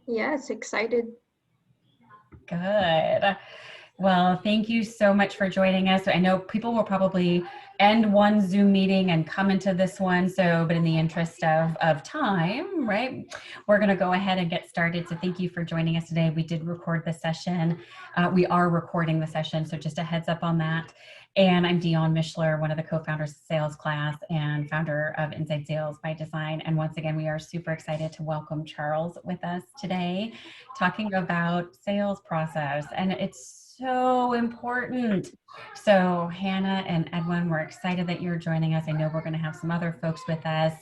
Yes, excited. Good. Well, thank you so much for joining us. I know people will probably end one Zoom meeting and come into this one. But in the interest of time, right, we're going to go ahead and get started. So thank you for joining us today. We did record the session. We are recording the session. So just a heads up on that. And I'm Dionne Mischler, one of the co-founders of SalesClass and founder of Inside Sales by Design. And once again, we are super excited to welcome Charles with us today, talking about sales process. And it's so important. So Hannah and Edwin, we're excited that you're joining us. I know we're going to have some other folks with us.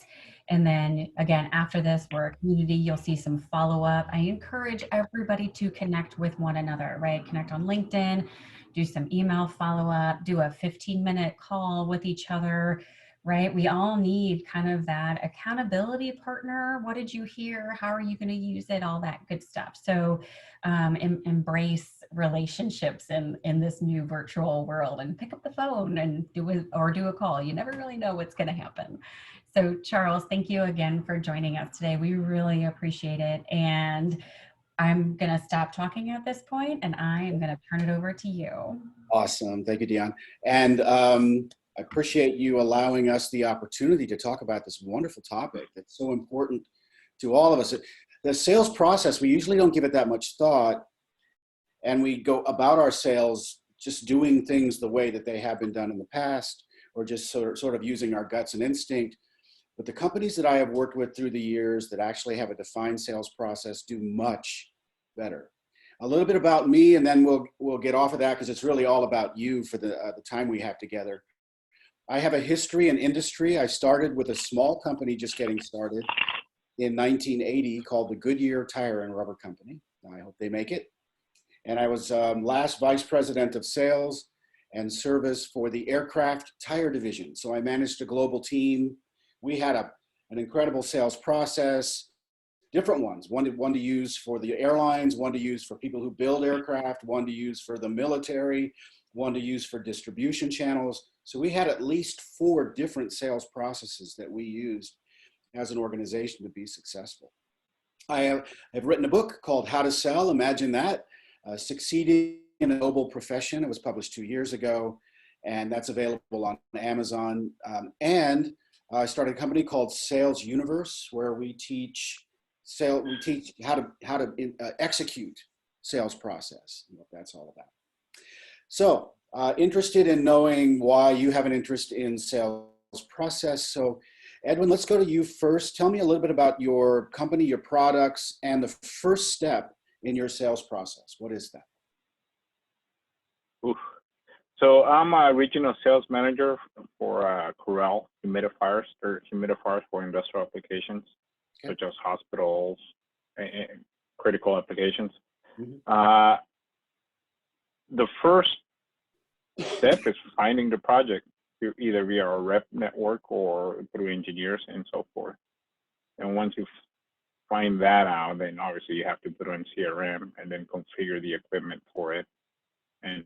And then again, after this, we're a community. You'll see some follow-up. I encourage everybody to connect with one another, right? Connect on LinkedIn, do some email follow-up, do a 15-minute call with each other, right? We all need kind of that accountability partner. What did you hear? How are you going to use it? All that good stuff. So embrace relationships in this new virtual world and pick up the phone and do a call. You never really know what's going to happen. So Charles, thank you again for joining us today. We really appreciate it. And I'm going to stop talking at this point and I am going to turn it over to you. Awesome. Thank you, Dionne. And I appreciate you allowing us the opportunity to talk about this wonderful topic that's so important to all of us. The sales process, we usually don't give it that much thought, and we go about our sales just doing things the way that they have been done in the past, or just sort of using our guts and instinct. But the companies that I have worked with through the years that actually have a defined sales process do much better. A little bit about me, and then we'll get off of that because it's really all about you for the time we have together. I have a history in industry. I started with a small company just getting started in 1980 called the Goodyear Tire and Rubber Company. I hope they make it. And I was last vice president of sales and service for the aircraft tire division. So I managed a global team. We had an incredible sales process, different ones, one to use for the airlines, one to use for people who build aircraft, one to use for the military, one to use for distribution channels. So we had at least 4 different sales processes that we used as an organization to be successful. I have written a book called How to Sell, imagine that, Succeeding in a Noble Profession. It was published 2 years ago, and that's available on Amazon. And I started a company called Sales Universe, where we teach how to execute sales process, and what that's all about. So interested in knowing why you have an interest in sales process. So Edwin, let's go to you first. Tell me a little bit about your company, your products, and the first step in your sales process. What is that? Oof. So I'm a regional sales manager for Corel humidifiers. They're humidifiers for industrial applications, okay, such as hospitals and critical applications. Mm-hmm. The first step is finding the project, either via a rep network or through engineers and so forth. And once you find that out, then obviously you have to put on CRM and then configure the equipment for it. And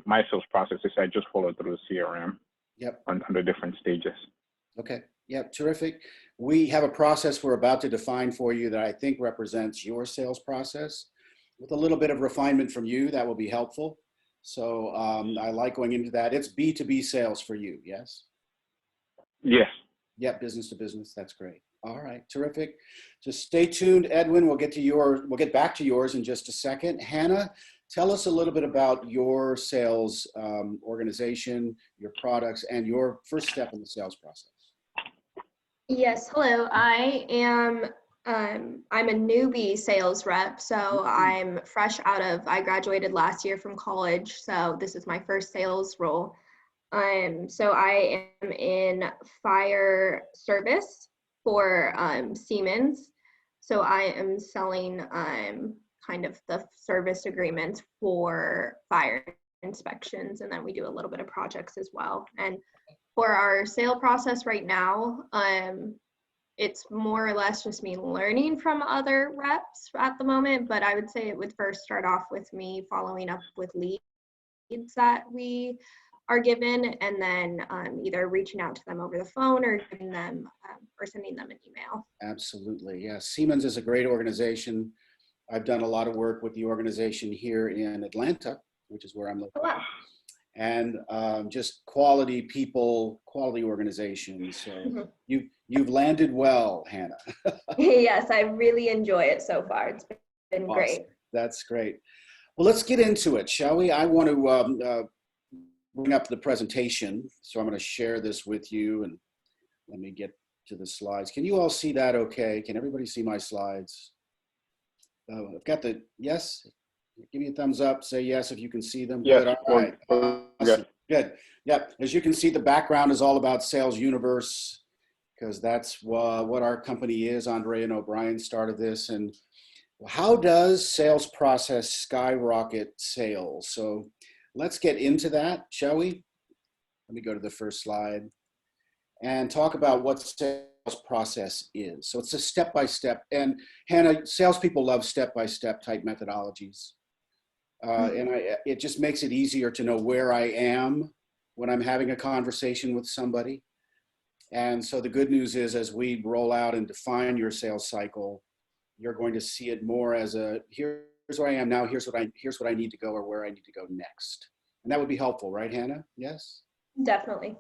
my sales process is I just follow through the CRM. Yep. On the different stages. Okay. Yep. Terrific. We have a process we're about to define for you that I think represents your sales process. With a little bit of refinement from you, that will be helpful. So I like going into that. It's B2B sales for you, yes? Yes. Yep, business to business. That's great. All right, terrific. Just stay tuned, Edwin. We'll get back to yours in just a second. Hannah, tell us a little bit about your sales organization, your products, and your first step in the sales process. Yes, hello. I'm a newbie sales rep, so I'm fresh I graduated last year from college, so this is my first sales role. So I am in fire service for Siemens. So I am selling kind of the service agreements for fire inspections, and then we do a little bit of projects as well. And for our sale process right now, it's more or less just me learning from other reps at the moment, but I would say it would first start off with me following up with leads that we are given, and then either reaching out to them over the phone or giving them or sending them an email. Absolutely. Yeah. Siemens is a great organization. I've done a lot of work with the organization here in Atlanta, which is where I'm located. Oh, wow. And just quality people, quality organizations. So you've landed well, Hannah. Yes, I really enjoy it so far. It's been Awesome. great. That's great. Well, let's get into it, shall we? I want to bring up the presentation. So I'm going to share this with you, and let me get to the slides. Can you all see that okay? Can everybody see my slides? I've got the, yes? Give me a thumbs up. Say yes if you can see them. Yes, Good. All right. Awesome. Good. Yep. As you can see, the background is all about Sales Universe, because that's what our company is. Andre and O'Brien started this. And how does sales process skyrocket sales? So let's get into that, shall we? Let me go to the first slide and talk about what sales process is. So it's a step-by-step. And Hannah, salespeople love step-by-step type methodologies. And it just makes it easier to know where I am when I'm having a conversation with somebody. And so the good news is, as we roll out and define your sales cycle, you're going to see it more as a, here's where I am now, here's what I need to go, or where I need to go next. And that would be helpful, right, Hannah? Yes? Definitely.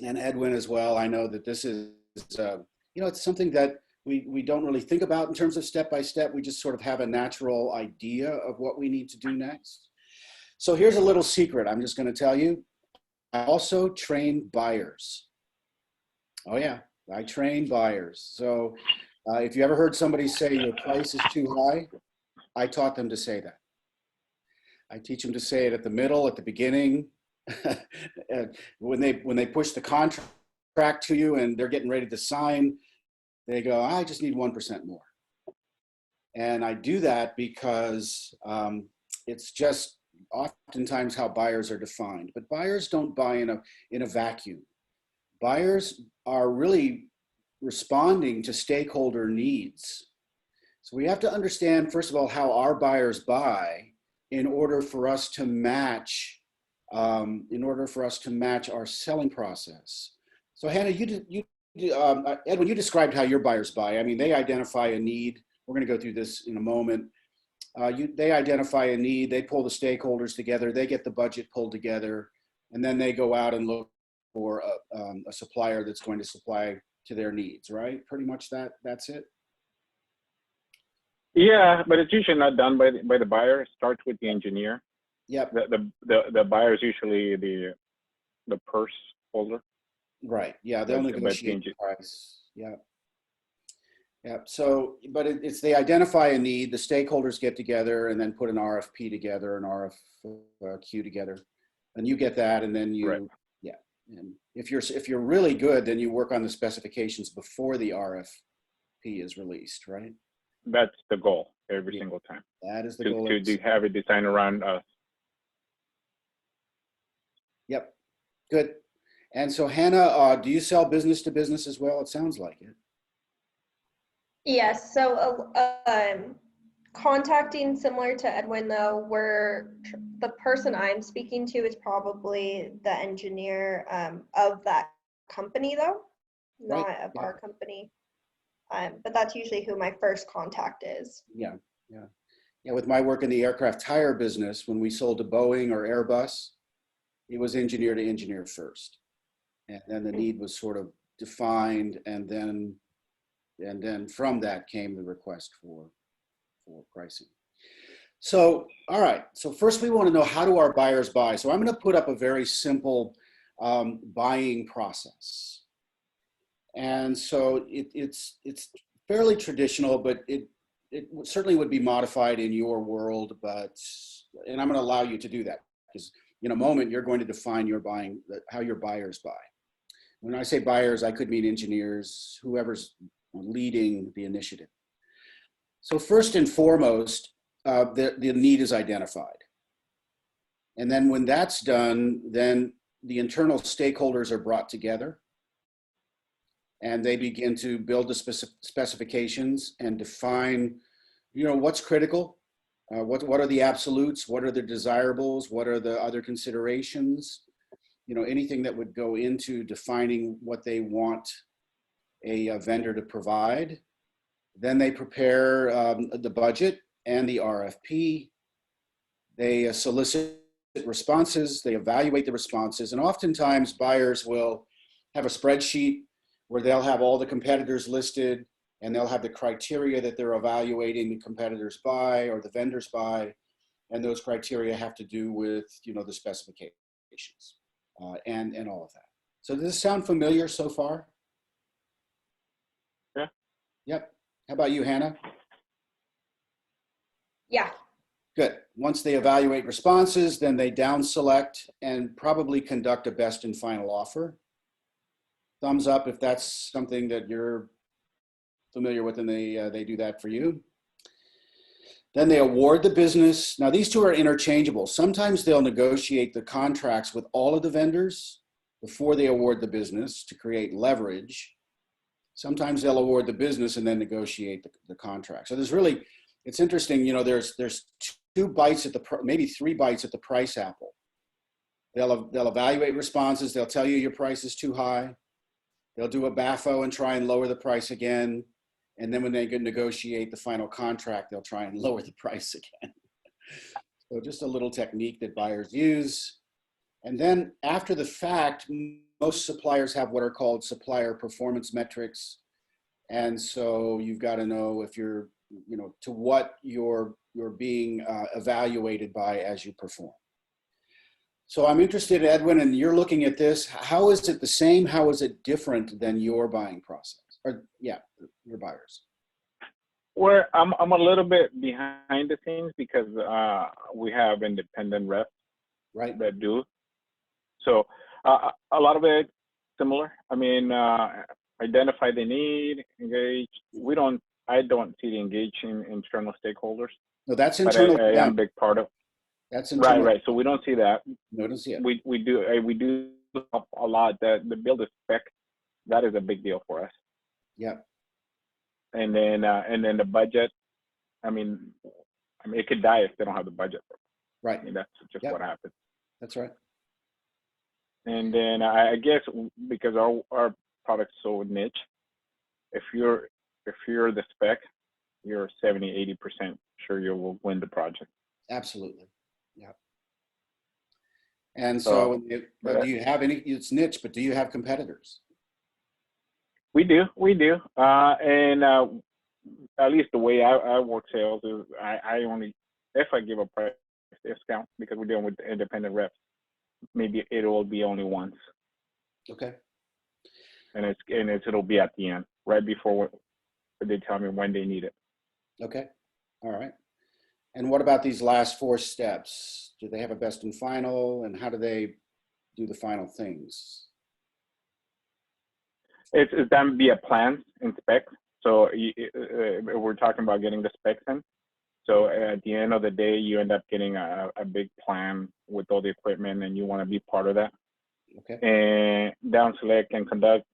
And Edwin as well. I know that this is, it's something that we don't really think about in terms of step-by-step. We just sort of have a natural idea of what we need to do next. So here's a little secret I'm just going to tell you. I also train buyers. Oh yeah, I train buyers. So if you ever heard somebody say your price is too high, I taught them to say that. I teach them to say it at the middle, at the beginning, when they push the contract to you and they're getting ready to sign, they go, I just need 1% more. And I do that because it's just oftentimes how buyers are defined. But buyers don't buy in a vacuum. Buyers are really responding to stakeholder needs. So we have to understand, first of all, how our buyers buy in order for us to match our selling process. So Hannah, Edwin, you described how your buyers buy. I mean, they identify a need. We're going to go through this in a moment. They identify a need. They pull the stakeholders together. They get the budget pulled together, and then they go out and look for a supplier that's going to supply to their needs. Right? Pretty much that's it. Yeah, but it's usually not done by the buyer. It starts with the engineer. Yep. The buyer is usually the purse holder. Right. Yeah, they'll negotiate the price. Yeah. Yeah. So, but it's they identify a need. The stakeholders get together and then put an RFP together, an RFQ together, and you get that, and then you, right. Yeah. And if you're really good, then you work on the specifications before the RFP is released, right? That's the goal every single time. That is the goal. To have it designed around us. Yep. Good. And so Hannah, do you sell business to business as well? It sounds like it. Yes. So contacting, similar to Edwin, though, the person I'm speaking to is probably the engineer of that company, though, not right. of our company. But that's usually who my first contact is. Yeah. Yeah. Yeah. With my work in the aircraft tire business, when we sold to Boeing or Airbus, it was engineer to engineer first. And then the need was sort of defined, and then from that came the request for pricing. So, all right. So first we want to know, how do our buyers buy? So I'm going to put up a very simple buying process. And so it's fairly traditional, but it certainly would be modified in your world. And I'm going to allow you to do that, because in a moment you're going to define how your buyers buy. When I say buyers, I could mean engineers, whoever's leading the initiative. So first and foremost, the need is identified. And then when that's done, then the internal stakeholders are brought together, and they begin to build the specifications and define, what's critical, what are the absolutes, what are the desirables, what are the other considerations. anything that would go into defining what they want a vendor to provide. Then they prepare the budget and the RFP. They solicit responses, they evaluate the responses, and oftentimes buyers will have a spreadsheet where they'll have all the competitors listed, and they'll have the criteria that they're evaluating the competitors by or the vendors by, and those criteria have to do with the specifications and all of that. So does this sound familiar so far? Yeah. Yep. How about you, Hannah? Yeah. Good. Once they evaluate responses, then they down select and probably conduct a best and final offer. Thumbs up if that's something that you're familiar with and they do that for you. Then they award the business. Now these two are interchangeable. Sometimes they'll negotiate the contracts with all of the vendors before they award the business to create leverage. Sometimes they'll award the business and then negotiate the contract. So there's really, it's interesting, there's 2 bites at maybe 3 bites at the price apple. They'll evaluate responses. They'll tell you your price is too high. They'll do a BAFO and try and lower the price again. And then when they negotiate the final contract, they'll try and lower the price again. So just a little technique that buyers use. And then after the fact, most suppliers have what are called supplier performance metrics. And so you've got to know if you're, to what you're being evaluated by as you perform. So I'm interested, Edwin, and you're looking at this. How is it the same? How is it different than your buying process? Or yeah, your buyers. Where I'm a little bit behind the scenes because we have independent reps, right, that do. So a lot of it similar. I mean, identify the need, engage. I don't see the engaging internal stakeholders. No, that's internal. But I am a big part of. That's internal. Right. So we don't see that. No, don't see it. We do help a lot. That the build a spec, that is a big deal for us. Yeah. And then the budget. I mean, it could die if they don't have the budget. Right. I mean, that's just what happens. That's right. And then I guess because our product's so niche, if you're the spec, you're 70-80% sure you will win the project. Absolutely. Yeah. And so do you have any, it's niche, but do you have competitors? We do. And at least the way I work sales is I only, if I give a price discount, because we're dealing with independent reps, maybe it will be only once. Okay. And it'll be at the end, right before they tell me when they need it. Okay. All right. And what about these last 4 steps? Do they have a best and final, and how do they do the final things? It's done via plans and specs. So we're talking about getting the specs in. So at the end of the day, you end up getting a big plan with all the equipment, and you want to be part of that. Okay. And down select and conduct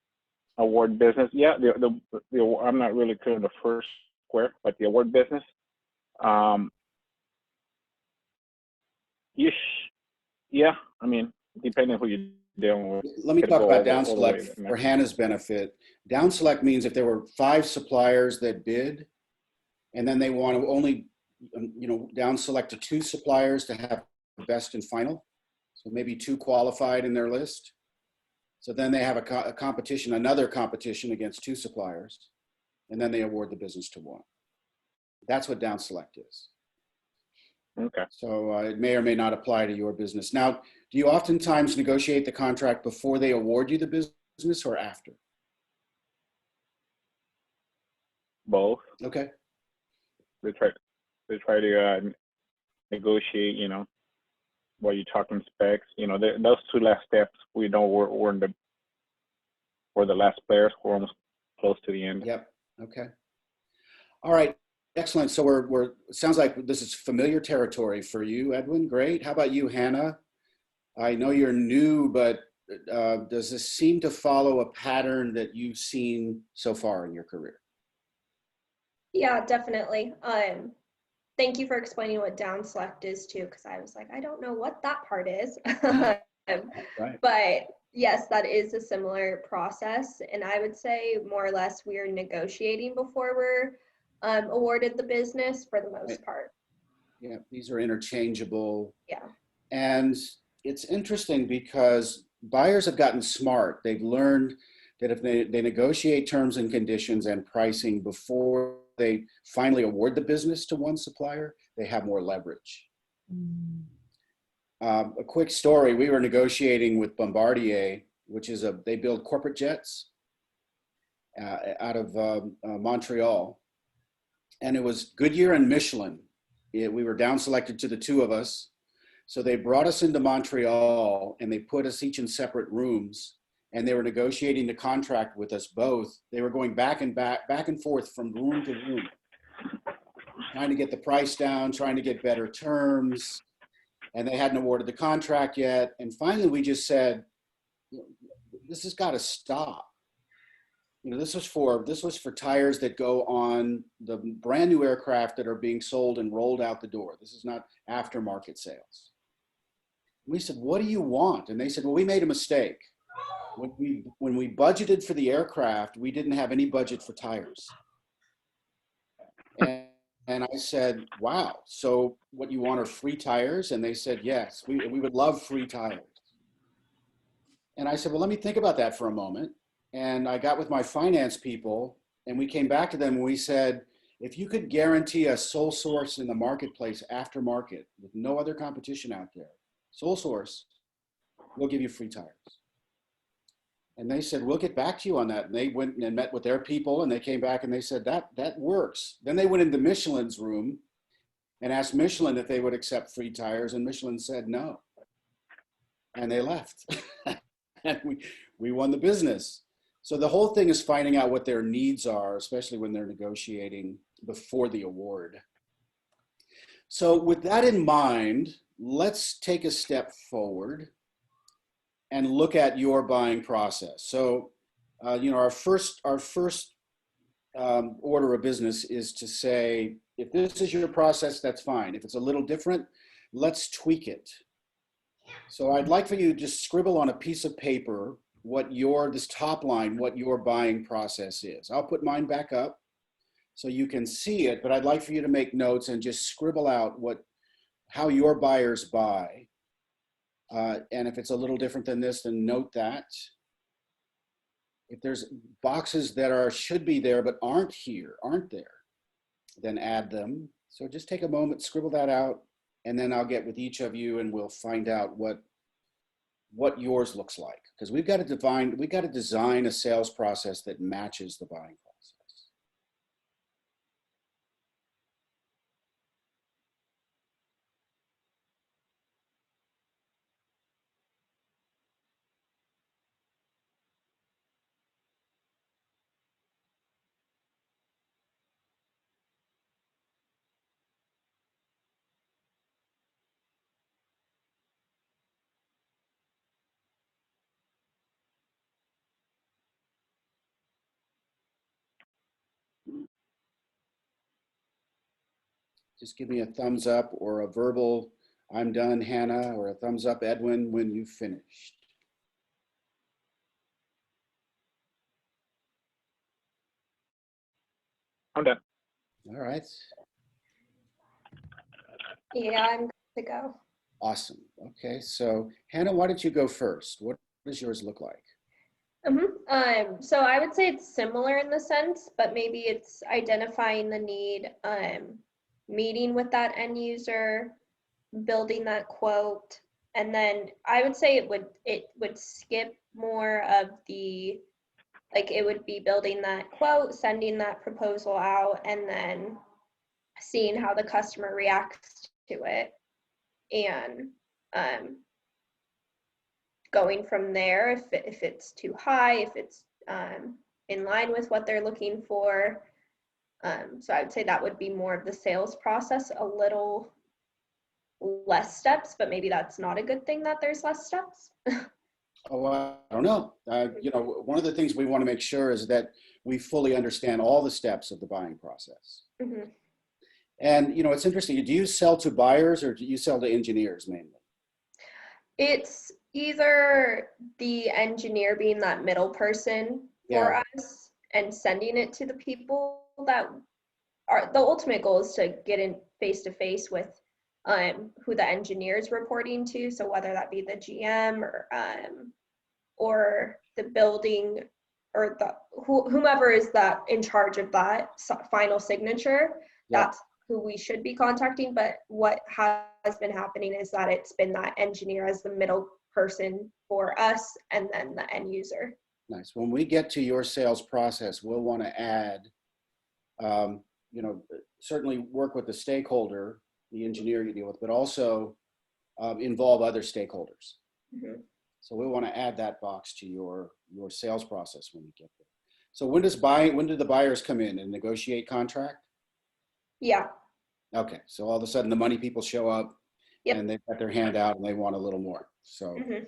award business. Yeah, the I'm not really clear on the first square, but the award business. Yeah, I mean, depending on who you're dealing with. Let me talk about down select for Hannah's benefit. Down select means if there were 5 suppliers that bid, and then they want to only, down select to 2 suppliers to have best and final. So maybe 2 qualified in their list. So then they have a competition, another competition against 2 suppliers, and then they award the business to 1. That's what down select is. Okay. So it may or may not apply to your business. Now, do you oftentimes negotiate the contract before they award you the business or after? Both. Okay. They try to negotiate, while you're talking specs, those 2 last steps, we're the last players. We're almost close to the end. Yep. Okay. All right. Excellent. So it sounds like this is familiar territory for you, Edwin. Great. How about you, Hannah? I know you're new, but does this seem to follow a pattern that you've seen so far in your career? Yeah, definitely. Thank you for explaining what down select is too, because I was like, I don't know what that part is. Right. But yes, that is a similar process. And I would say more or less we are negotiating before we're awarded the business for the most Right. part. Yeah, these are interchangeable. Yeah. And it's interesting because buyers have gotten smart. They've learned that if they negotiate terms and conditions and pricing before they finally award the business to one supplier, they have more leverage. A quick story, we were negotiating with Bombardier, which is they build corporate jets out of Montreal. And it was Goodyear and Michelin. We were down selected to the two of us. So they brought us into Montreal and they put us each in separate rooms, and they were negotiating the contract with us both. They were going back and forth from room to room, trying to get the price down, trying to get better terms. And they hadn't awarded the contract yet. And finally we just said, this has got to stop. You know, this was for tires that go on the brand new aircraft that are being sold and rolled out the door. This is not aftermarket sales. We said, what do you want? And they said, well, we made a mistake. When we budgeted for the aircraft, we didn't have any budget for tires. And I said, wow, so what you want are free tires? And they said, yes, we would love free tires. And I said, well, let me think about that for a moment. And I got with my finance people and we came back to them and we said, if you could guarantee a sole source in the marketplace aftermarket with no other competition out there, sole source, we'll give you free tires. And they said, we'll get back to you on that. And they went and met with their people and they came back and they said, that works. Then they went into Michelin's room and asked Michelin if they would accept free tires. And Michelin said no. And they left. And we won the business. So the whole thing is finding out what their needs are, especially when they're negotiating before the award. So with that in mind, let's take a step forward and look at your buying process. So, you know, our first order of business is to say, if this is your process, that's fine. If it's a little different, let's tweak it. So I'd like for you to just scribble on a piece of paper this top line, what your buying process is. I'll put mine back up so you can see it, but I'd like for you to make notes and just scribble out how your buyers buy. And if it's a little different than this, then note that. If there's boxes that should be there but aren't there, then add them. So just take a moment, scribble that out, and then I'll get with each of you and we'll find out what yours looks like. Because we've got to design a sales process that matches the buying process. Just give me a thumbs up or a verbal, I'm done, Hannah, or a thumbs up, Edwin, when you've finished. I'm done. All right. Yeah, I'm good to go. Awesome. Okay, so Hannah, why don't you go first? What does yours look like? So I would say it's similar in the sense, but maybe it's identifying the need, meeting with that end user, building that quote, and then I would say it would skip more of the, like it would be building that quote, sending that proposal out, and then seeing how the customer reacts to it, and going from there if it's too high, if it's in line with what they're looking for. So I would say that would be more of the sales process, a little less steps, but maybe that's not a good thing that there's less steps. Oh, I don't know. You know, one of the things we want to make sure is that we fully understand all the steps of the buying process. Mm-hmm. And, you know, it's interesting. Do you sell to buyers or do you sell to engineers mainly? It's Either the engineer being that middle person for us and sending it to the people that are, the ultimate goal is to get in face to face with who the engineer is reporting to. So whether that be the GM or the building or the whomever is that in charge of that final signature, that's who we should be contacting. But what has been happening is that it's been that engineer as the middle person for us and then the end user. Nice. When we get to your sales process, we'll want to add, you know, certainly work with the stakeholder, the engineer you deal with, but also involve other stakeholders. Mm-hmm. So we want to add that box to your sales process when you get there. So when do the buyers come in and negotiate contract? Yeah. Okay. So all of a sudden the money people show up. Yep. And they've got their hand out and they want a little more. So, Mm-hmm.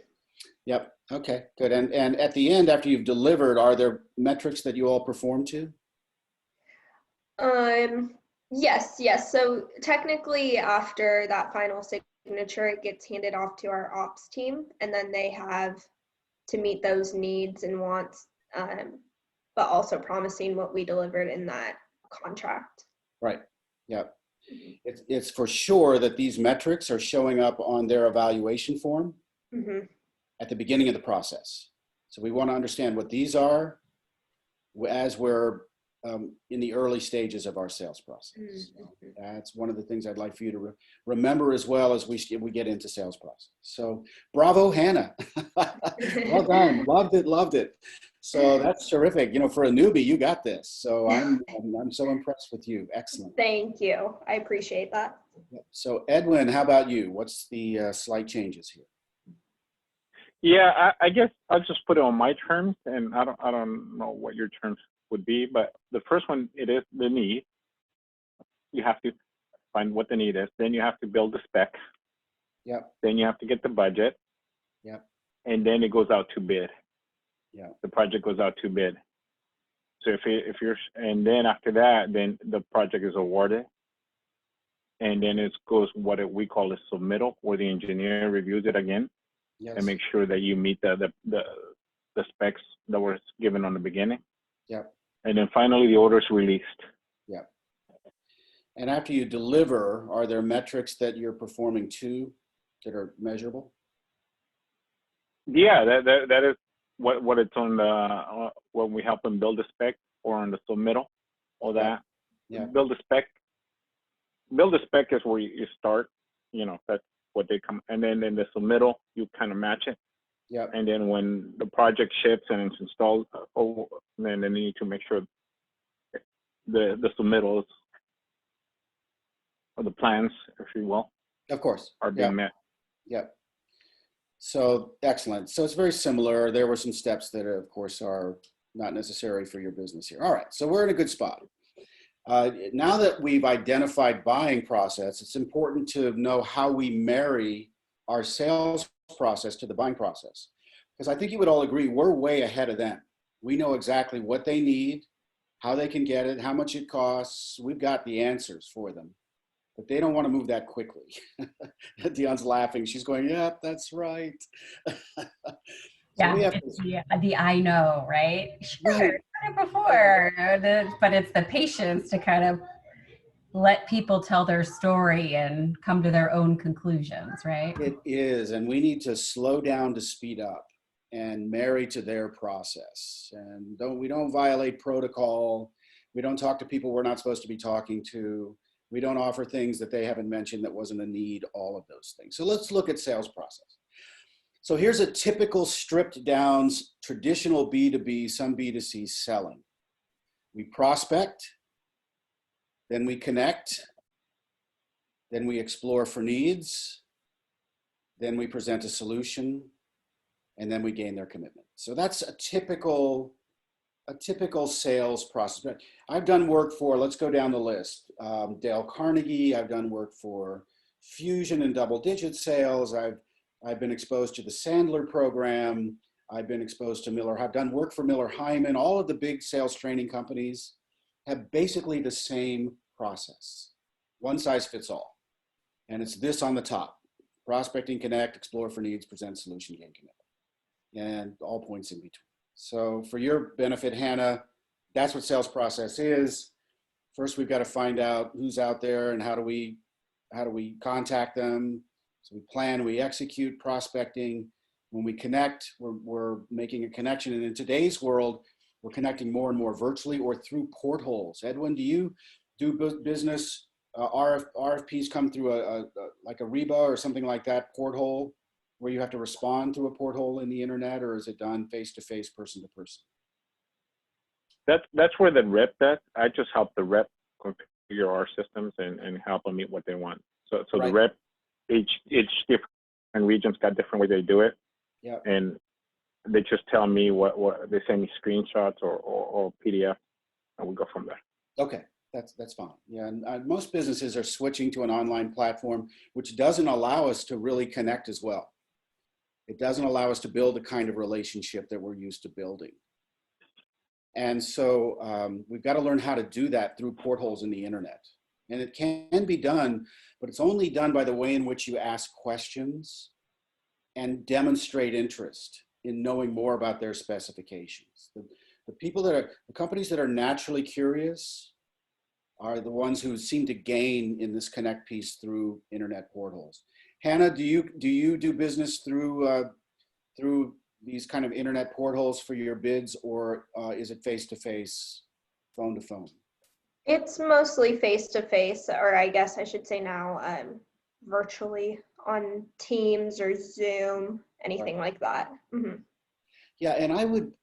Yep. Okay, good. And at the end, after you've delivered, are there metrics that you all perform to? Yes. So technically after that final signature, it gets handed off to our ops team, and then they have to meet those needs and wants, but also promising what we delivered in that contract. Right. Yep. It's for sure that these metrics are showing up on their evaluation form at the beginning of the process. So we want to understand what these are as we're in the early stages of our sales process. So that's one of the things I'd like for you to remember as well as we get into sales process. So bravo, Hannah. Well done. Loved it. So that's terrific. You know, for a newbie, you got this. So I'm so impressed with you. Excellent. Thank you. I appreciate that. So Edwin, how about you? What's the slight changes here? Yeah, I guess I'll just put it on my terms, and I don't know what your terms would be, but the first one, it is the need. You have to find what the need is. Then you have to build the spec. Yep. Then you have to get the budget. Yep. And then it goes out to bid. Yeah. The project goes out to bid. So if you're, and then after that, then the project is awarded. And then it goes what we call a submittal, where the engineer reviews it again. Yes. And make sure that you meet the specs that were given on the beginning. Yep. And then finally the order is released. Yep. And after you deliver, are there metrics that you're performing to that are measurable? Yeah, that is what it's on the when we help them build the spec or on the submittal, all that. Yeah. Build the spec. Build the spec is where you start. You know, that's what they come, and then in the submittal you kind of match it. Yeah. And then when the project ships and it's installed, then they need to make sure the submittals or the plans, if you will, Of course, are being met. Yep. So excellent. So it's very similar. There were some steps that, of course, are not necessary for your business here. All right. So we're in a good spot. Now that we've identified buying process, it's important to know how we marry our sales process to the buying process. Because I think you would all agree, we're way ahead of them. We know exactly what they need, how they can get it, how much it costs. We've got the answers for them, but they don't want to move that quickly. Dionne's laughing. She's going, yeah, that's right. Yeah, the I know, right? Sure, Right. I've done it before, but it's the patience to kind of let people tell their story and come to their own conclusions, right? It is, and we need to slow down to speed up and marry to their process. And we don't violate protocol. We don't talk to people we're not supposed to be talking to. We don't offer things that they haven't mentioned that wasn't a need, all of those things. So let's look at sales process. So here's a typical stripped down traditional B2B, some B2C selling. We prospect, then we connect, then we explore for needs, then we present a solution, and then we gain their commitment. So that's a typical sales process. I've done work for, let's go down the list, Dale Carnegie. I've done work for Fusion and double-digit sales. I've been exposed to the Sandler program. I've been exposed to Miller. I've done work for Miller Hyman. All of the big sales training companies have basically the same process. One size fits all. And it's this on the top. prospecting, connect, explore for needs, present solution, gain commitment, and all points in between. So for your benefit, Hannah, that's what sales process is. First, we've got to find out who's out there and how do we contact them. So we plan, we execute prospecting. When we connect, we're making a connection. And in today's world, we're connecting more and more virtually or through portholes. Edwin, do you do business, RFPs come through like a Reba or something like that, porthole, where you have to respond to a porthole in the internet, or is it done face-to-face, person-to-person? That's where the rep does. I just help the rep configure our systems and help them meet what they want. So Right. The rep, each different regions got different way they do it. Yeah. And they just tell me what they send me screenshots or PDF, and we go from there. Okay, that's fine. Yeah, and most businesses are switching to an online platform, which doesn't allow us to really connect as well. It doesn't allow us to build the kind of relationship that we're used to building. And so we've got to learn how to do that through portholes in the internet. And it can be done, but it's only done by the way in which you ask questions and demonstrate interest in knowing more about their specifications. The companies that are naturally curious are the ones who seem to gain in this connect piece through internet portals. Hannah, do you do business through these kind of internet portals for your bids, or is it face-to-face, phone-to-phone? It's mostly face-to-face, or I guess I should say now virtually on Teams or Zoom, anything like that. Mm-hmm. Yeah, and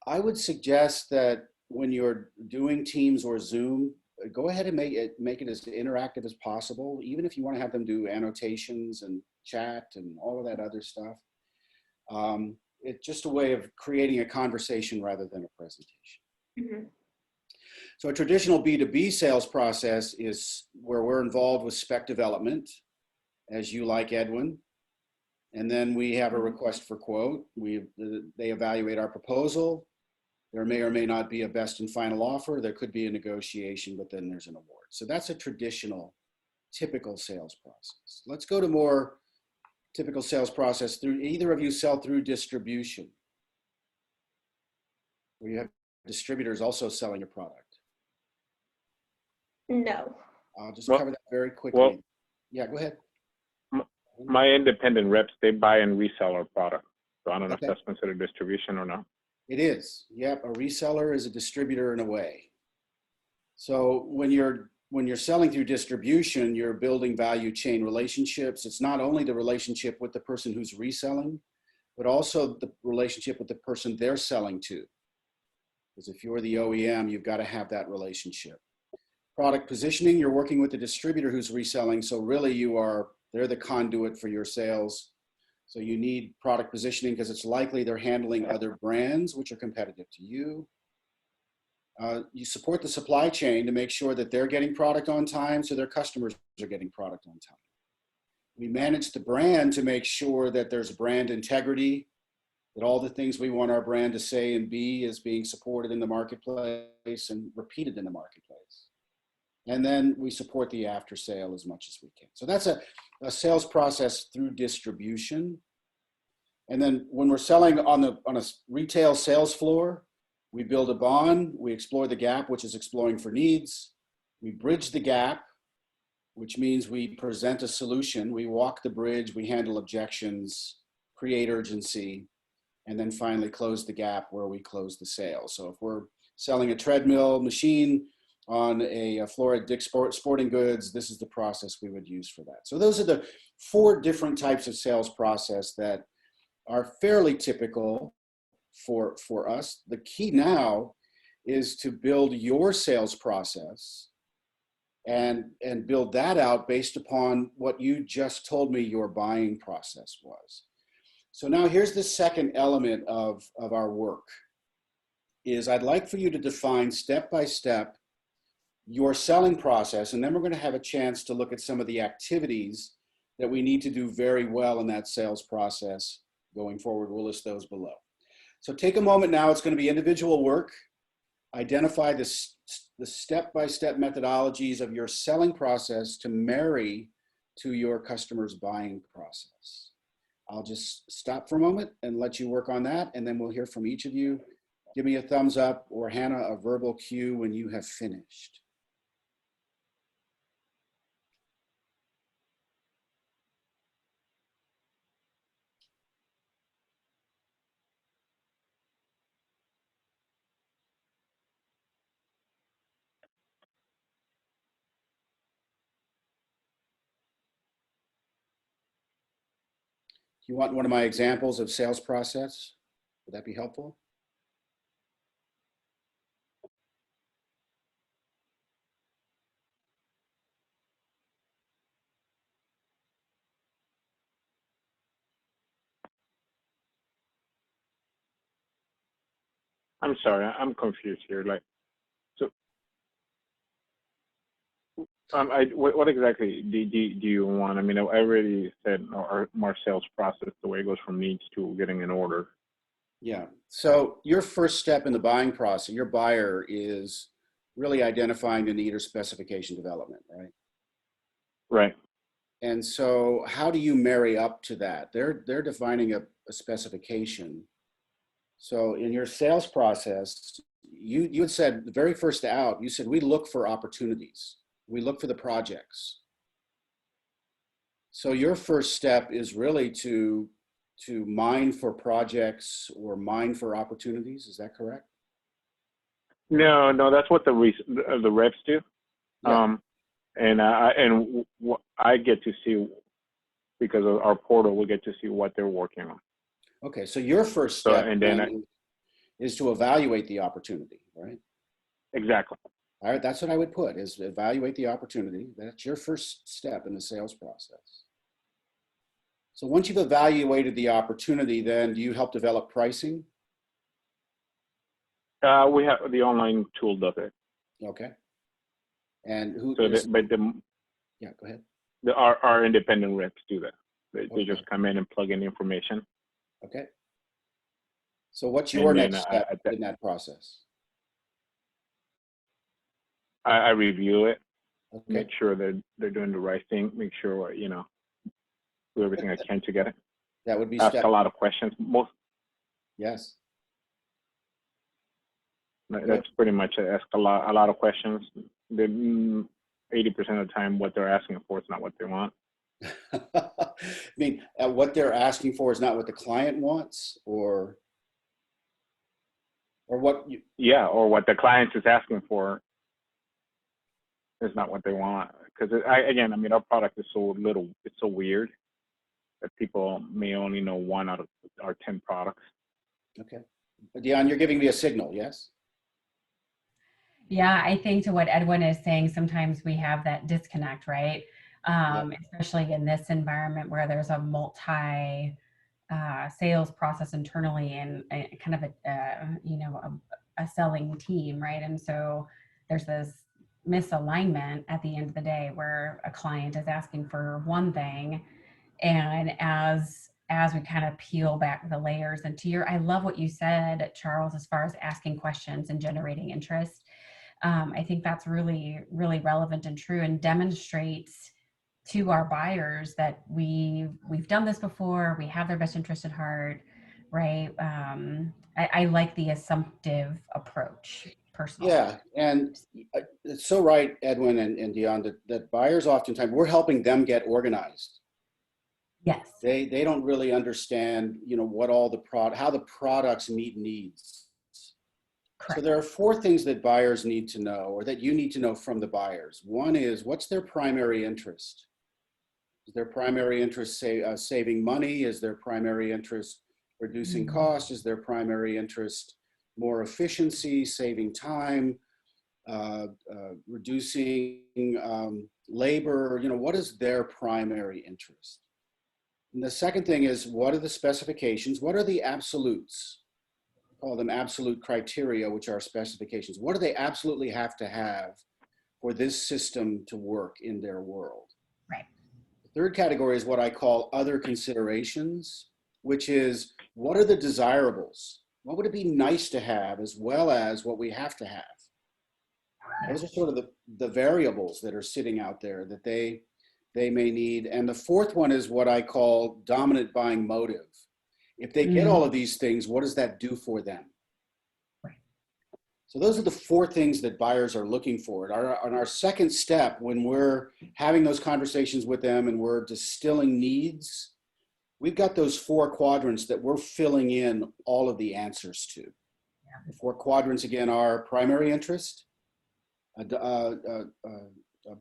I would suggest that when you're doing Teams or Zoom, go ahead and make it as interactive as possible, even if you want to have them do annotations and chat and all of that other stuff. It's just a way of creating a conversation rather than a presentation. Mm-hmm. So a traditional B2B sales process is where we're involved with spec development, as you like, Edwin. And then we have a request for quote. They evaluate our proposal. There may or may not be a best and final offer. There could be a negotiation, but then there's an award. So that's a traditional, typical sales process. Let's go to more typical sales process. Through either of you sell through distribution, where you have distributors also selling a product? No. I'll just cover that very quickly. Well, yeah, go ahead. My independent reps, they buy and resell our product. So I don't know Okay. if that's considered distribution or not. It is. Yep, a reseller is a distributor in a way. So when you're selling through distribution, you're building value chain relationships. It's not only the relationship with the person who's reselling, but also the relationship with the person they're selling to. Because if you're the OEM, you've got to have that relationship. Product positioning, you're working with the distributor who's reselling. So really they're the conduit for your sales. So you need product positioning because it's likely they're handling other brands which are competitive to you. You support the supply chain to make sure that they're getting product on time so their customers are getting product on time. We manage the brand to make sure that there's brand integrity, that all the things we want our brand to say and be is being supported in the marketplace and repeated in the marketplace. And then we support the after sale as much as we can. So that's a sales process through distribution. And then when we're selling on a retail sales floor, we build a bond, we explore the gap, which is exploring for needs. We bridge the gap, which means we present a solution. We walk the bridge, we handle objections, create urgency, and then finally close the gap where we close the sale. So if we're selling a treadmill machine on a floor at Dick's Sporting Goods, this is the process we would use for that. So those are the 4 different types of sales process that are fairly typical for us. The key now is to build your sales process and build that out based upon what you just told me your buying process was. So now here's the second element of our work is I'd like for you to define step by step your selling process, and then we're going to have a chance to look at some of the activities that we need to do very well in that sales process going forward. We'll list those below. So take a moment now. It's going to be individual work. Identify the step-by-step methodologies of your selling process to marry to your customer's buying process. I'll just stop for a moment and let you work on that, and then we'll hear from each of you. Give me a thumbs up, or Hannah, a verbal cue when you have finished. You want one of my examples of sales process? Would that be helpful? I'm sorry, I'm confused here. Like, so, what exactly do you want? I mean, I already said our sales process, the way it goes from needs to getting an order. Yeah. So your first step in the buying process, your buyer is really identifying the need or specification development, right? Right. And so how do you marry up to that? They're defining a specification. So in your sales process, you had said the very first out, you said we look for opportunities. We look for the projects. So your first step is really to mine for projects or mine for opportunities. Is that correct? No, that's what the reps do. Yeah. And I get to see, because of our portal, we get to see what they're working on. Okay, so your first step is to evaluate the opportunity, right? Exactly. All right, that's what I would put, is evaluate the opportunity. That's your first step in the sales process. So once you've evaluated the opportunity, then do you help develop pricing? We have the online tool does it. Okay. And who? So yeah, go ahead. Our independent reps do that. They Okay. just come in and plug in information. Okay. So what's your next step in that process? I review it, Okay. make sure that they're doing the right thing, make sure, do everything I can to get it. That would be ask a lot of questions. Yes. That's pretty much it. Ask a lot of questions. 80% of the time, what they're asking for is not what they want. I mean, what they're asking for is not what the client wants, or what? Yeah, or what the client is asking for is not what they want. Because our product is so little, it's so weird that people may only know 1 out of our 10 products. Okay. Dionne, you're giving me a signal, yes? Yeah, I think to what Edwin is saying, sometimes we have that disconnect, right? Especially in this environment where there's a multi sales process internally and kind of a selling team, right? And so there's this misalignment at the end of the day where a client is asking for one thing, and as we kind of peel back the layers, and I love what you said, Charles, as far as asking questions and generating interest. I think that's really, really relevant and true, and demonstrates to our buyers that we've done this before. We have their best interest at heart, right? I like the assumptive approach personally. Yeah, and it's so right, Edwin and Dionne, that buyers oftentimes, we're helping them get organized. Yes. They don't really understand, what all how the products meet needs. Correct. So there are 4 things that buyers need to know, or that you need to know from the buyers. One is, what's their primary interest? Is their primary interest saving money? Is their primary interest reducing cost? Is their primary interest more efficiency, saving time, reducing labor? What is their primary interest? And the second thing is, what are the specifications? What are the absolutes? Call them absolute criteria, which are specifications. What do they absolutely have to have for this system to work in their world? Right. The third category is what I call other considerations, which is, what are the desirables? What would it be nice to have, as well as what we have to have? Those are sort of the variables that are sitting out there that they they may need. And the fourth one is what I call dominant buying motive. If they get all of these things, what does that do for them? So those are the four things that buyers are looking for. On our second step, when we're having those conversations with them and we're distilling needs, we've got those four quadrants that we're filling in all of the answers to. The four quadrants, again, are primary interest,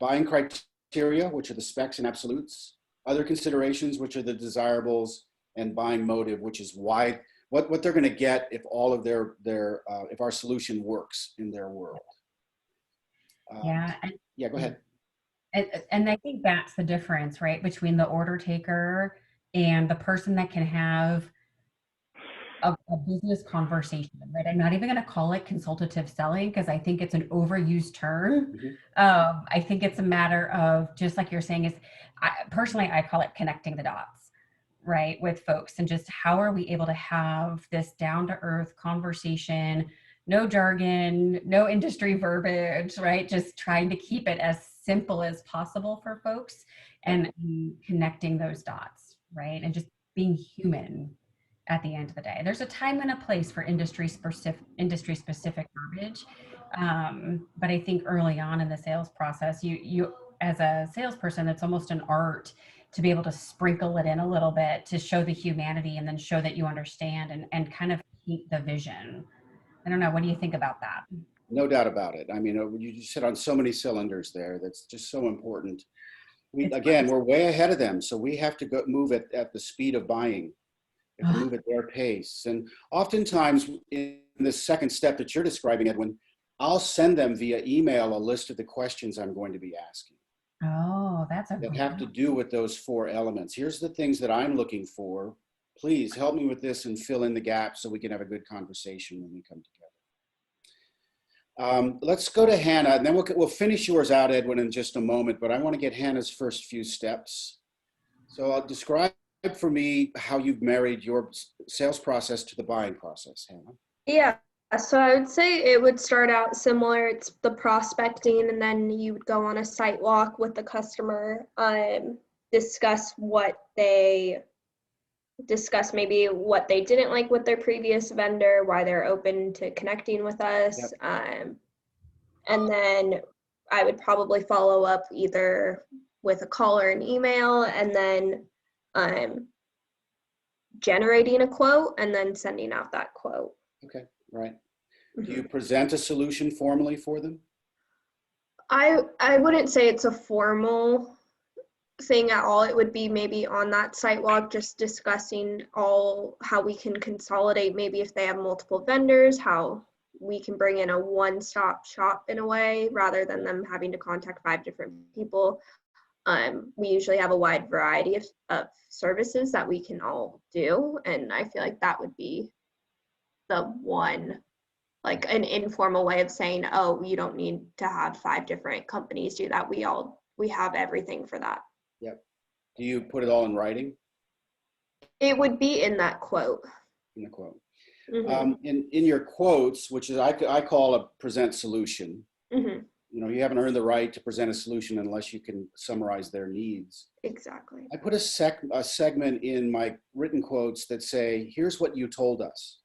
buying criteria, which are the specs and absolutes, other considerations, which are the desirables, and buying motive, which is why, what they're going to get if all of if our solution works in their world. Yeah. Yeah, go ahead. And I think that's the difference, right, between the order taker and the person that can have a business conversation, right? I'm not even going to call it consultative selling because I think it's an overused term. I think it's a matter of, just like you're saying, personally, I call it connecting the dots, right, with folks, and just how are we able to have this down-to-earth conversation, no jargon, no industry verbiage, right? Just trying to keep it as simple as possible for folks and connecting those dots, right? And just being human at the end of the day. There's a time and a place for industry specific verbiage. But I think early on in the sales process, you as a salesperson, it's almost an art to be able to sprinkle it in a little bit to show the humanity and then show that you understand and kind of keep the vision. I don't know. What do you think about that? No doubt about it. I mean, you just hit on so many cylinders there. That's just so important. We're way ahead of them. So we have to move at the speed of buying. We have to move at their pace. And oftentimes in the second step that you're describing, Edwin, I'll send them via email a list of the questions I'm going to be asking. Oh, that have to do with those four elements. Here's the things that I'm looking for. Please help me with this and fill in the gaps so we can have a good conversation when we come together. Let's go to Hannah, and then we'll finish yours out, Edwin, in just a moment, but I want to get Hannah's first few steps. So I'll describe for me how you've married your sales process to the buying process, Hannah. Yeah, so I would say it would start out similar. It's the prospecting, and then you would go on a site walk with the customer, discuss maybe what they didn't like with their previous vendor, why they're open to connecting with us. Yep. And then I would probably follow up either with a call or an email, and then generating a quote and then sending out that quote. Okay, right. Do you present a solution formally for them? I wouldn't say it's a formal thing at all. It would be maybe on that site walk, just discussing how we can consolidate, maybe if they have multiple vendors, how we can bring in a one-stop shop in a way, rather than them having to contact 5 different people. We usually have a wide variety of services that we can all do. And I feel like that would be the one, like an informal way of saying, oh, you don't need to have 5 different companies do that. We have everything for that. Yep. Do you put it all in writing? It would be in that quote. In the quote. Mm-hmm. In your quotes, which is I call a present solution. Mm-hmm. You know, you haven't earned the right to present a solution unless you can summarize their needs. Exactly. I put a segment in my written quotes that say, here's what you told us.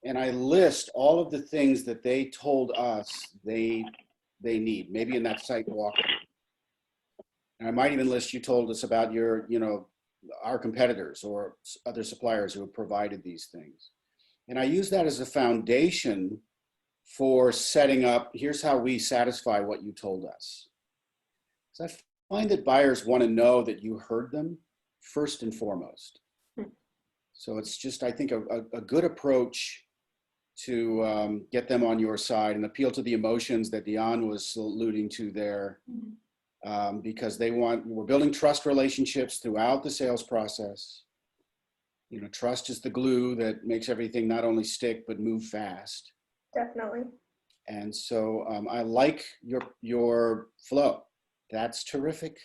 And I list all of the things that they told us they need, maybe in that site walk. And I might even list, you told us about our competitors or other suppliers who have provided these things. And I use that as a foundation for setting up, here's how we satisfy what you told us. So I find that buyers want to know that you heard them first and foremost. So it's just, I think, a good approach to get them on your side and appeal to the emotions that Dionne was alluding to there, because we're building trust relationships throughout the sales process. You know, trust is the glue that makes everything not only stick, but move fast. Definitely. And so I like your flow. That's terrific.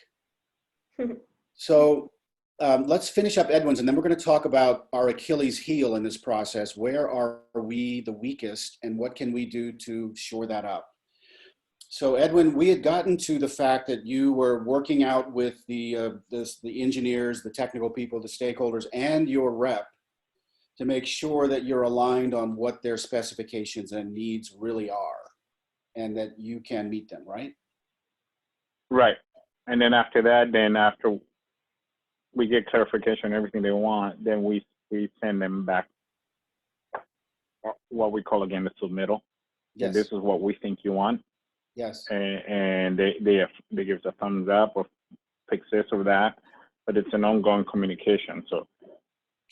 So let's finish up Edwin's, and then we're going to talk about our Achilles heel in this process. Where are we the weakest, and what can we do to shore that up? So Edwin, we had gotten to the fact that you were working out with the engineers, the technical people, the stakeholders, and your rep to make sure that you're aligned on what their specifications and needs really are, and that you can meet them, right? Right. And then after that, after we get clarification on everything they want, then we send them back what we call again the submittal. Yes. This is what we think you want. Yes. And they give us a thumbs up or fix this or that, but it's an ongoing communication. So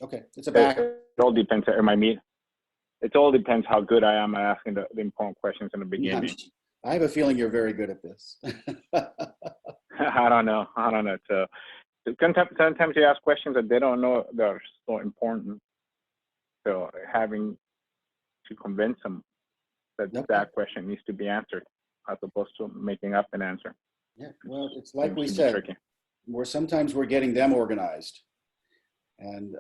okay, it's a back. It all depends. It all depends how good I am at asking the important questions in the beginning. I have a feeling you're very good at this. I don't know. So sometimes you ask questions that they don't know that are so important. So having to convince them that that question needs to be answered, as opposed to making up an answer. Yeah, well, it's like we said, sometimes we're getting them organized, and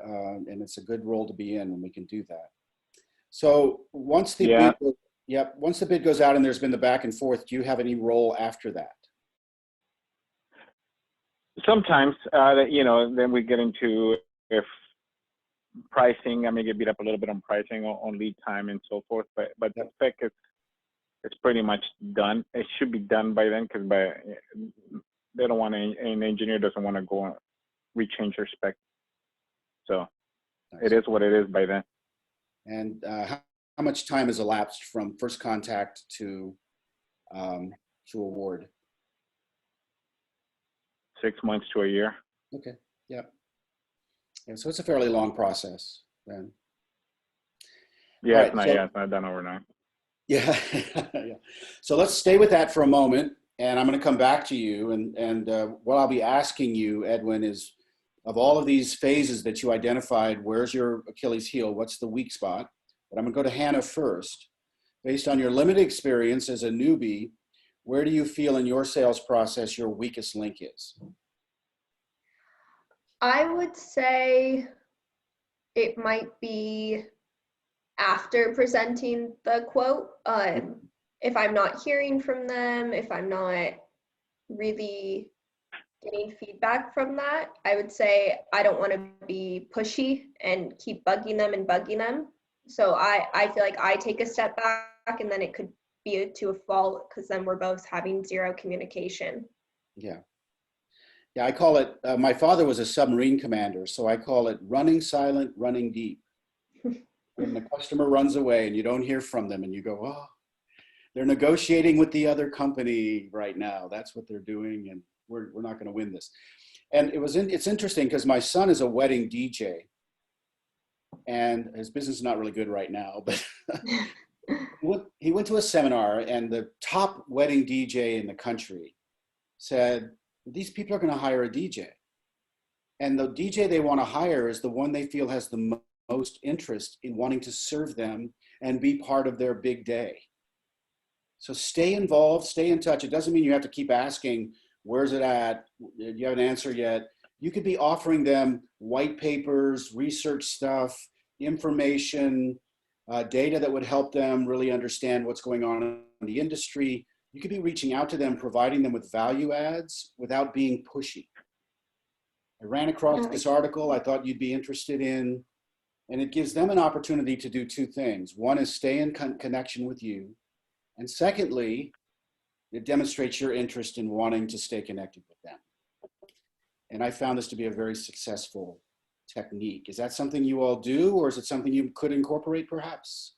it's a good role to be in when we can do that. So once the once the bid goes out and there's been the back and forth, do you have any role after that? Sometimes, then we get into if pricing. I may get beat up a little bit on pricing, on lead time, and so forth. But the spec it's pretty much done. It should be done by then, because they don't want an engineer doesn't want to go and rechange their spec. So it is what it is by then. And how much time has elapsed from first contact to award? 6 months to a year. Okay. Yeah. Yeah. So it's a fairly long process then. Yeah, right, it's not done overnight. Yeah. Yeah. So let's stay with that for a moment, and I'm going to come back to you. And what I'll be asking you, Edwin, is of all of these phases that you identified, where's your Achilles heel? What's the weak spot? But I'm going to go to Hannah first. Based on your limited experience as a newbie, where do you feel in your sales process your weakest link is? I would say it might be after presenting the quote. If I'm not hearing from them, if I'm not really getting feedback from that, I would say I don't want to be pushy and keep bugging them. So I feel like I take a step back, and then it could be to a fault, because then we're both having zero communication. Yeah. Yeah, I call it, my father was a submarine commander, so I call it running silent, running deep. When the customer runs away and you don't hear from them, and you go, oh, they're negotiating with the other company right now. That's what they're doing, and we're not going to win this. And it's interesting, because my son is a wedding DJ, and his business is not really good right now, but he went to a seminar, and the top wedding DJ in the country said, these people are going to hire a DJ. And the DJ they want to hire is the one they feel has the most interest in wanting to serve them and be part of their big day. So stay involved, stay in touch. It doesn't mean you have to keep asking, where's it at? Do you have an answer yet? You could be offering them white papers, research stuff, information, data that would help them really understand what's going on in the industry. You could be reaching out to them, providing them with value adds without being pushy. I ran across this article I thought you'd be interested in, and it gives them an opportunity to do two things. One is stay in connection with you, and secondly, it demonstrates your interest in wanting to stay connected with them. And I found this to be a very successful technique. Is that something you all do, or is it something you could incorporate perhaps?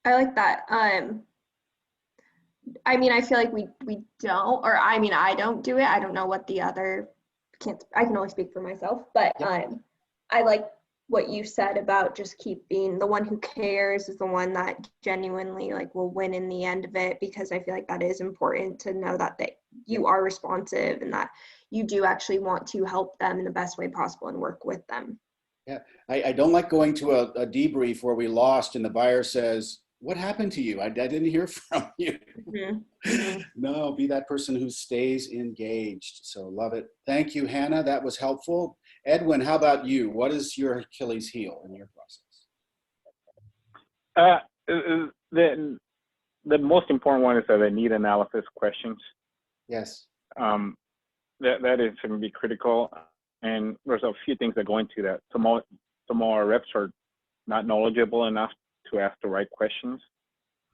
I like that. I mean, I feel like we don't, or I mean, I don't do it. I don't know what the other, I can only speak for myself, but I like what you said about just keeping the one who cares is the one that genuinely like will win in the end of it, because I feel like that is important to know that you are responsive and that you do actually want to help them in the best way possible and work with them. Yeah, I don't like going to a debrief where we lost and the buyer says, what happened to you? I didn't hear from you. Mm-hmm. No, be that person who stays engaged. So love it. Thank you, Hannah. That was helpful. Edwin, how about you? What is your Achilles heel in your process? the most important one is that they need analysis questions. Yes. That is going to be critical. And there's a few things that go into that. Some of our reps are not knowledgeable enough to ask the right questions.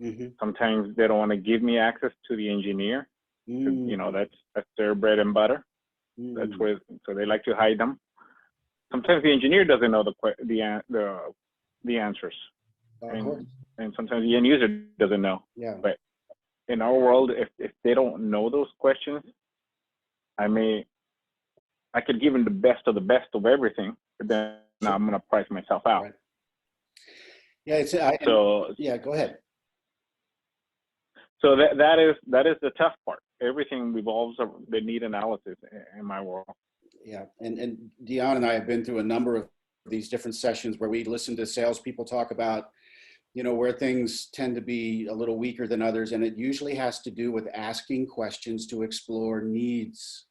Mm-hmm. Sometimes they don't want to give me access to the engineer. You know, that's their bread and butter. That's where, so they like to hide them. Sometimes the engineer doesn't know the answers, and sometimes the end user doesn't know. Yeah. But in our world, if they don't know those questions, I could give them the best of everything, but then I'm going to price myself out. Right. Yeah. Yeah. Go ahead. So that is the tough part. Everything revolves around the need analysis in my world. Yeah, and Dionne and I have been through a number of these different sessions where we listen to salespeople talk about, you know, where things tend to be a little weaker than others, and it usually has to do with asking questions to explore needs,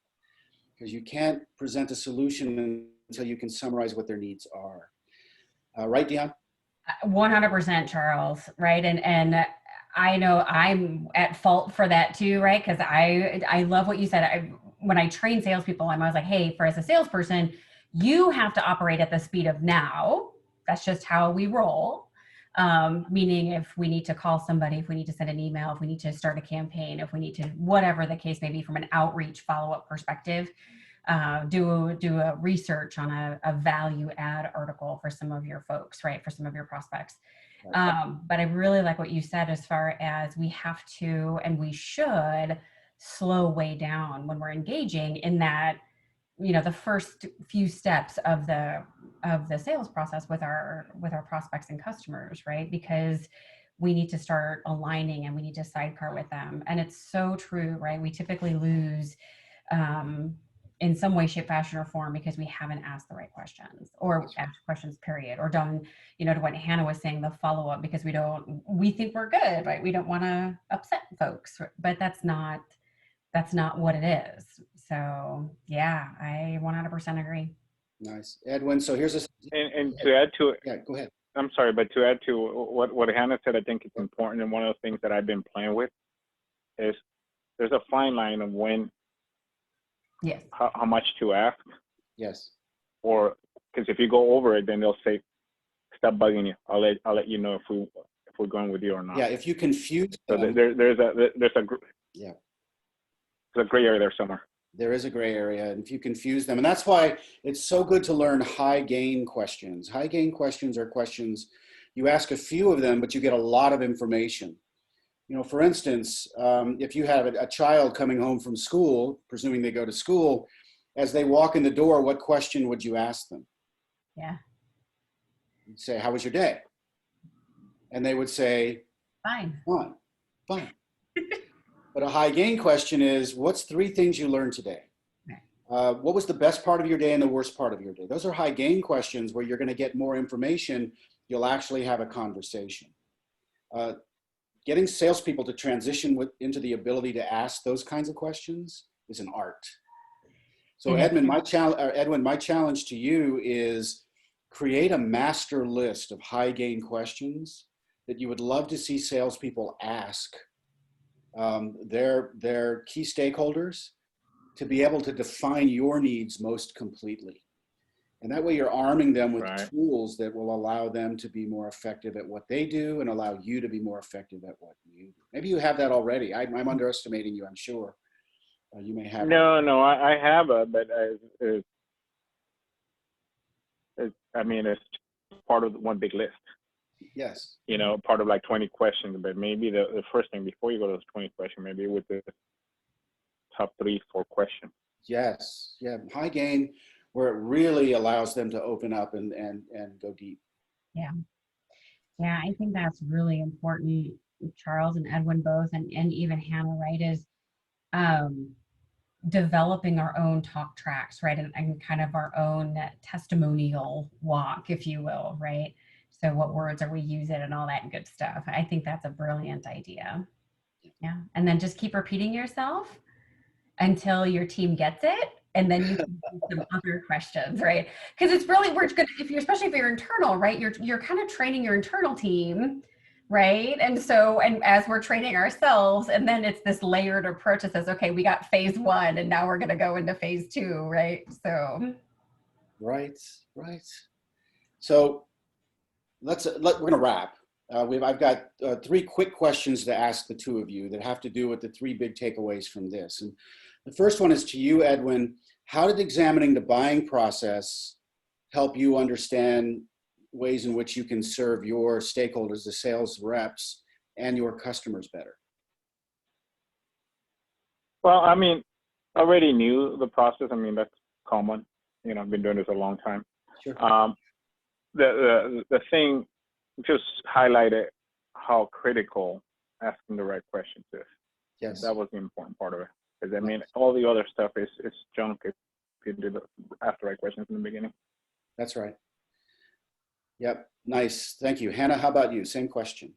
because you can't present a solution until you can summarize what their needs are. Right, Dionne? 100%, Charles. Right, and I know I'm at fault for that too, right? Because I love what you said. When I train salespeople, I was like, hey, as a salesperson, you have to operate at the speed of now. That's just how we roll. Meaning if we need to call somebody, if we need to send an email, if we need to start a campaign, if we need to, whatever the case may be from an outreach follow-up perspective, do a research on a value add article for some of your folks, right? For some of your prospects. But I really like what you said as far as we have to, and we should slow way down when we're engaging in that, you know, the first few steps of the sales process with our prospects and customers, right? Because we need to start aligning and we need to sidecar with them. And it's so true, right? We typically lose in some way, shape, fashion, or form because we haven't asked the right questions or asked questions, period, or done, you know, to what Hannah was saying, the follow-up, because we think we're good, right? We don't want to upset folks, but that's not what it is. So yeah, I 100% agree. Nice. Edwin, so here's and to add to it. Yeah, go ahead. I'm sorry, but to add to what Hannah said, I think it's important. And one of the things that I've been playing with is there's a fine line of when, yes, how much to ask. Yes. Or because if you go over it, then they'll say, "Stop bugging you. I'll let you know if we're going with you or not." Yeah. If you confuse them, so there's a gray area there somewhere. There is a gray area, and if you confuse them, and that's why it's so good to learn high gain questions. High gain questions are questions you ask a few of them, but you get a lot of information. You know, for instance, if you have a child coming home from school, presuming they go to school, as they walk in the door, what question would you ask them? Yeah. You'd say, "How was your day?" And they would say, Fine. Fine. But a high gain question is, what's 3 things you learned today? What was the best part of your day and the worst part of your day? Those are high gain questions where you're going to get more information. You'll actually have a conversation. Getting salespeople to transition into the ability to ask those kinds of questions is an art. So Edwin, my challenge to you is create a master list of high gain questions that you would love to see salespeople ask their key stakeholders to be able to define your needs most completely. And that way you're arming them with tools that will allow them to be more effective at what they do and allow you to be more effective at what you do. Maybe you have that already. I'm underestimating you, I'm sure. You may have. No, I have it, but it's part of one big list. Yes. You know, part of like 20 questions, but maybe the first thing before you go to those 20 questions, maybe with the top 3-4 questions. Yes. Yeah. High gain, where it really allows them to open up and go deep. Yeah. Yeah, I think that's really important, Charles and Edwin both, and even Hannah, right, is developing our own talk tracks, right, and kind of our own testimonial walk, if you will, right? So what words are we using and all that good stuff. I think that's a brilliant idea. Yeah. And then just keep repeating yourself until your team gets it. And then you can do some other questions, right? Because it's really, especially if you're internal, right? You're kind of training your internal team right? And so, and as we're training ourselves, and then it's this layered approach that says, okay, we got phase one, and now we're going to go into phase two, right? So, Right, right. So we're going to wrap. I've got 3 quick questions to ask the 2 of you that have to do with the 3 big takeaways from this. And the first one is to you, Edwin. How did examining the buying process help you understand ways in which you can serve your stakeholders, the sales reps, and your customers better? Well, I mean, I already knew the process. I mean, that's common. You know, I've been doing this a long time. Sure. The thing just highlighted how critical asking the right questions is. Yes. That was the important part of it. Because I mean, all the other stuff is junk if you ask the right questions in the beginning. That's right. Yep. Nice. Thank you. Hannah, how about you? Same question.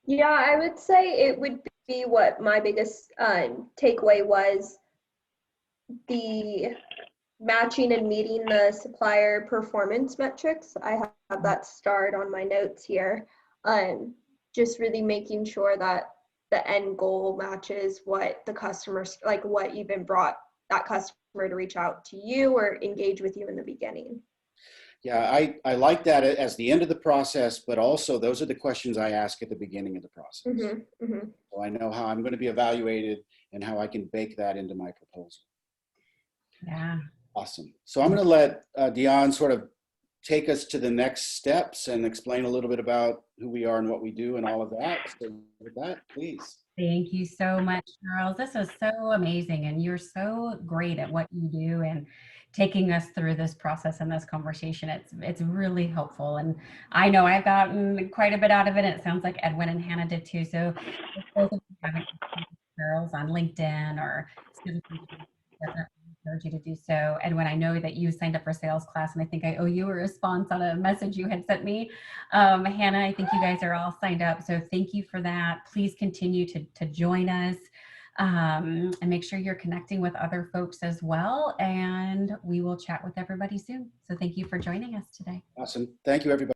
Yeah, I would say it would be what my biggest takeaway was, the matching and meeting the supplier performance metrics. I have that starred on my notes here. Just really making sure that the end goal matches what the customers, like what even brought that customer to reach out to you or engage with you in the beginning. Yeah, I like that as the end of the process, but also those are the questions I ask at the beginning of the process. Mm-hmm, mm-hmm. So I know how I'm going to be evaluated and how I can bake that into my proposal. yeah. Awesome. So I'm going to let Dionne sort of take us to the next steps and explain a little bit about who we are and what we do and all of that. So with that, please. Thank you so much, Charles. This is so amazing, and you're so great at what you do and taking us through this process and this conversation. It's really helpful, and I know I've gotten quite a bit out of it. And it sounds like Edwin and Hannah did too. So if those of you haven't Charles on LinkedIn or definitely encourage you to do so. Edwin, I know that you signed up for SalesClass, and I think I owe you a response on a message you had sent me. Hannah, I think you guys are all signed up, so thank you for that. Please continue to join us, and make sure you're connecting with other folks as well, and we will chat with everybody soon. So thank you for joining us today. Awesome. Thank you, everybody.